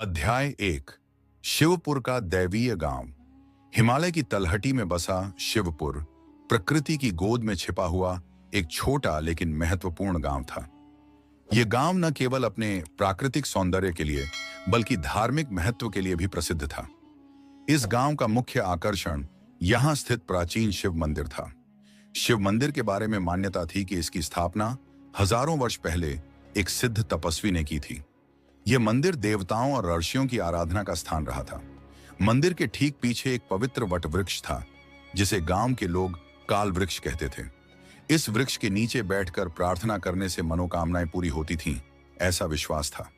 अध्याय 1। शिवपुर का दैवीय गांव। हिमालय की तलहटी में बसा शिवपुर प्रकृति की गोद में छिपा हुआ एक छोटा लेकिन महत्वपूर्ण गांव था। यह गांव न केवल अपने प्राकृतिक सौंदर्य के लिए बल्कि धार्मिक महत्व के लिए भी प्रसिद्ध था। इस गांव का मुख्य आकर्षण यहां स्थित प्राचीन शिव मंदिर था। शिव मंदिर के बारे में मान्यता थी कि इसकी स्थापना हजारों वर्ष पहले एक सिद्ध तपस्वी ने की थी। यह मंदिर देवताओं और ऋषियों की आराधना का स्थान रहा था। मंदिर के ठीक पीछे एक पवित्र वट वृक्ष था जिसे गांव के लोग काल वृक्ष कहते थे। इस वृक्ष के नीचे बैठकर प्रार्थना करने से मनोकामनाएं पूरी होती थीं, ऐसा विश्वास था।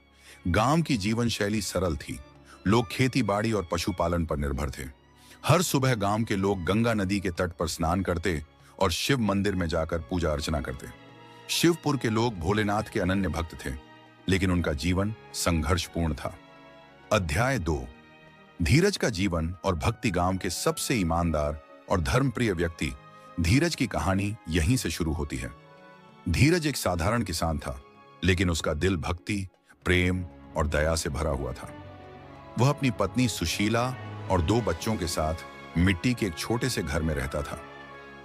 गांव की जीवन शैली सरल थी। लोग खेती बाड़ी और पशुपालन पर निर्भर थे। हर सुबह गांव के लोग गंगा नदी के तट पर स्नान करते और शिव मंदिर में जाकर पूजा अर्चना करते। शिवपुर के लोग भोलेनाथ के अनन्य भक्त थे, लेकिन उनका जीवन संघर्षपूर्ण था। अध्याय 2। धीरज का जीवन और भक्ति। गांव के सबसे ईमानदार और धर्मप्रिय व्यक्ति धीरज की कहानी यहीं से शुरू होती है। धीरज एक साधारण किसान था, लेकिन उसका दिल भक्ति, प्रेम और दया से भरा हुआ था। वह अपनी पत्नी सुशीला और 2 बच्चों के साथ मिट्टी के एक छोटे से घर में रहता था।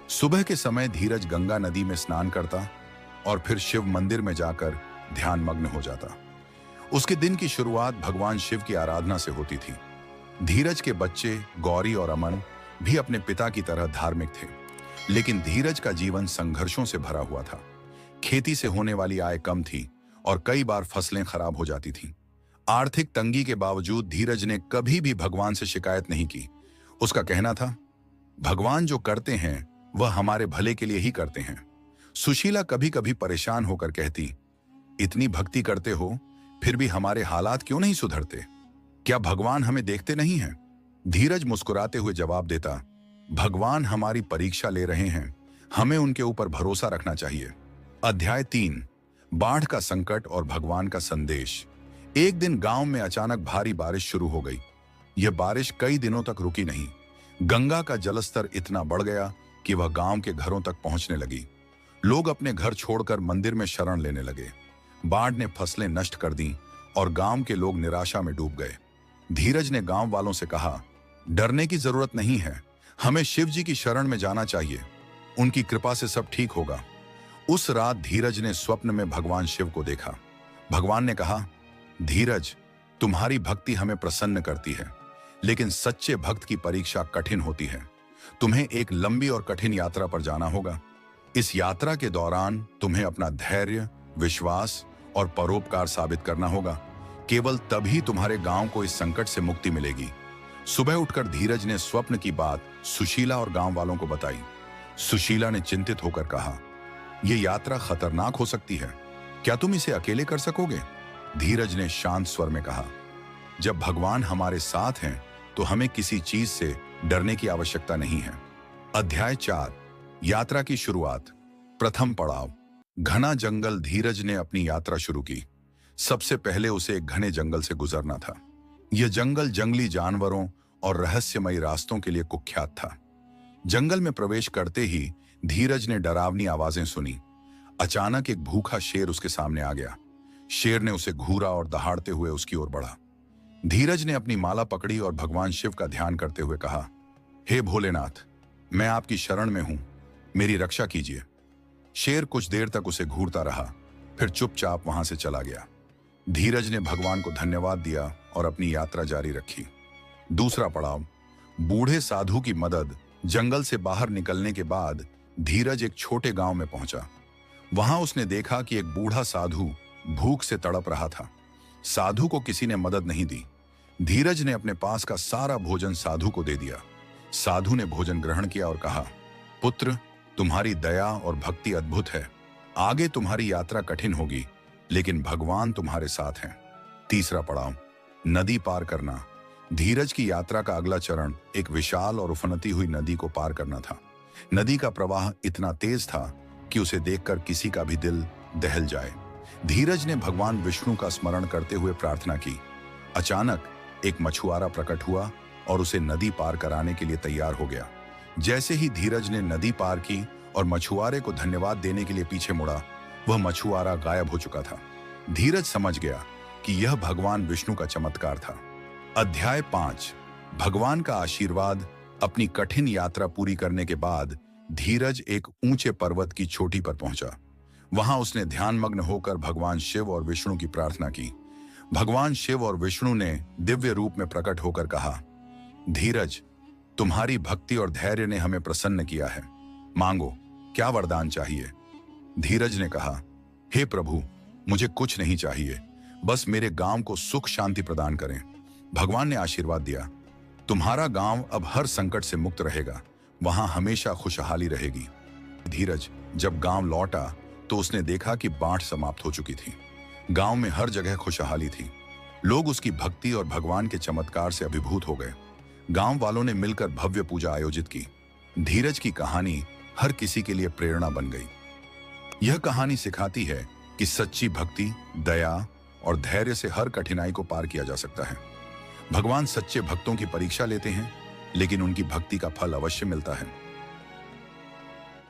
सुबह के समय धीरज गंगा नदी में स्नान करता और फिर शिव मंदिर में जाकर ध्यान मग्न हो जाता। उसके दिन की शुरुआत भगवान शिव की आराधना से होती थी। धीरज के बच्चे गौरी और अमन भी अपने पिता की तरह धार्मिक थे, लेकिन धीरज का जीवन संघर्षों से भरा हुआ था। खेती से होने वाली आय कम थी और कई बार फसलें खराब हो जाती थीं। आर्थिक तंगी के बावजूद धीरज ने कभी भी भगवान से शिकायत नहीं की। उसका कहना था, भगवान जो करते हैं वह हमारे भले के लिए ही करते हैं। सुशीला कभी कभी परेशान होकर कहती, इतनी भक्ति करते हो फिर भी हमारे हालात क्यों नहीं सुधरते? क्या भगवान हमें देखते नहीं हैं? धीरज मुस्कुराते हुए जवाब देता, भगवान हमारी परीक्षा ले रहे हैं, हमें उनके ऊपर भरोसा रखना चाहिए। अध्याय 3। बाढ़ का संकट और भगवान का संदेश। एक दिन गांव में अचानक भारी बारिश शुरू हो गई। यह बारिश कई दिनों तक रुकी नहीं। गंगा का जलस्तर इतना बढ़ गया कि वह गांव के घरों तक पहुंचने लगी। लोग अपने घर छोड़कर मंदिर में शरण लेने लगे। बाढ़ ने फसलें नष्ट कर दी और गांव के लोग निराशा में डूब गए। धीरज ने गांव वालों से कहा, डरने की जरूरत नहीं है, हमें शिव जी की शरण में जाना चाहिए, उनकी कृपा से सब ठीक होगा। उस रात धीरज ने स्वप्न में भगवान शिव को देखा। भगवान ने कहा, धीरज, तुम्हारी भक्ति हमें प्रसन्न करती है, लेकिन सच्चे भक्त की परीक्षा कठिन होती है। तुम्हें एक लंबी और कठिन यात्रा पर जाना होगा। इस यात्रा के दौरान तुम्हें अपना धैर्य, विश्वास और परोपकार साबित करना होगा। केवल तभी तुम्हारे गांव को इस संकट से मुक्ति मिलेगी। सुबह उठकर धीरज ने स्वप्न की बात सुशीला और गांव वालों को बताई। सुशीला ने चिंतित होकर कहा, यह यात्रा खतरनाक हो सकती है, क्या तुम इसे अकेले कर सकोगे? धीरज ने शांत स्वर में कहा, जब भगवान हमारे साथ हैं तो हमें किसी चीज से डरने की आवश्यकता नहीं है। अध्याय 4। यात्रा की शुरुआत। प्रथम पड़ाव, घना जंगल। धीरज ने अपनी यात्रा शुरू की। सबसे पहले उसे एक घने जंगल से गुजरना था। यह जंगल जंगली जानवरों और रहस्यमयी रास्तों के लिए कुख्यात था। जंगल में प्रवेश करते ही धीरज ने डरावनी आवाजें सुनी। अचानक एक भूखा शेर उसके सामने आ गया। शेर ने उसे घूरा और दहाड़ते हुए उसकी ओर बढ़ा। धीरज ने अपनी माला पकड़ी और भगवान शिव का ध्यान करते हुए कहा, हे भोलेनाथ, मैं आपकी शरण में हूं, मेरी रक्षा कीजिए। शेर कुछ देर तक उसे घूरता रहा, फिर चुपचाप वहां से चला गया। धीरज ने भगवान को धन्यवाद दिया और अपनी यात्रा जारी रखी। दूसरा पड़ाव, बूढ़े साधु की मदद। जंगल से बाहर निकलने के बाद धीरज एक छोटे गांव में पहुंचा। वहां उसने देखा कि एक बूढ़ा साधु भूख से तड़प रहा था। साधु को किसी ने मदद नहीं दी। धीरज ने अपने पास का सारा भोजन साधु को दे दिया। साधु ने भोजन ग्रहण किया और कहा, पुत्र, तुम्हारी दया और भक्ति अद्भुत है। आगे तुम्हारी यात्रा कठिन होगी, लेकिन भगवान तुम्हारे साथ हैं। तीसरा पड़ाव, नदी पार करना। धीरज की यात्रा का अगला चरण एक विशाल और उफनती हुई नदी को पार करना था। नदी का प्रवाह इतना तेज था कि उसे देखकर किसी का भी दिल दहल जाए। धीरज ने भगवान विष्णु का स्मरण करते हुए प्रार्थना की। अचानक एक मछुआरा प्रकट हुआ और उसे नदी पार कराने के लिए तैयार हो गया। जैसे ही धीरज ने नदी पार की और मछुआरे को धन्यवाद देने के लिए पीछे मुड़ा, वह मछुआरा गायब हो चुका था। धीरज समझ गया कि यह भगवान विष्णु का चमत्कार था। अध्याय 5। भगवान का आशीर्वाद। अपनी कठिन यात्रा पूरी करने के बाद धीरज एक ऊंचे पर्वत की चोटी पर पहुंचा। वहां उसने ध्यानमग्न होकर भगवान शिव और विष्णु की प्रार्थना की। भगवान शिव और विष्णु ने दिव्य रूप में प्रकट होकर कहा, धीरज, तुम्हारी भक्ति और धैर्य ने हमें प्रसन्न किया है। मांगो, क्या वरदान चाहिए? धीरज ने कहा, हे प्रभु, मुझे कुछ नहीं चाहिए, बस मेरे गांव को सुख शांति प्रदान करें। भगवान ने आशीर्वाद दिया, तुम्हारा गांव अब हर संकट से मुक्त रहेगा, वहां हमेशा खुशहाली रहेगी। धीरज जब गांव लौटा तो उसने देखा कि बाढ़ समाप्त हो चुकी थी। गांव में हर जगह खुशहाली थी। लोग उसकी भक्ति और भगवान के चमत्कार से अभिभूत हो गए। गांव वालों ने मिलकर भव्य पूजा आयोजित की। धीरज की कहानी हर किसी के लिए प्रेरणा बन गई। यह कहानी सिखाती है कि सच्ची भक्ति, दया और धैर्य से हर कठिनाई को पार किया जा सकता है। भगवान सच्चे भक्तों की परीक्षा लेते हैं, लेकिन उनकी भक्ति का फल अवश्य मिलता है।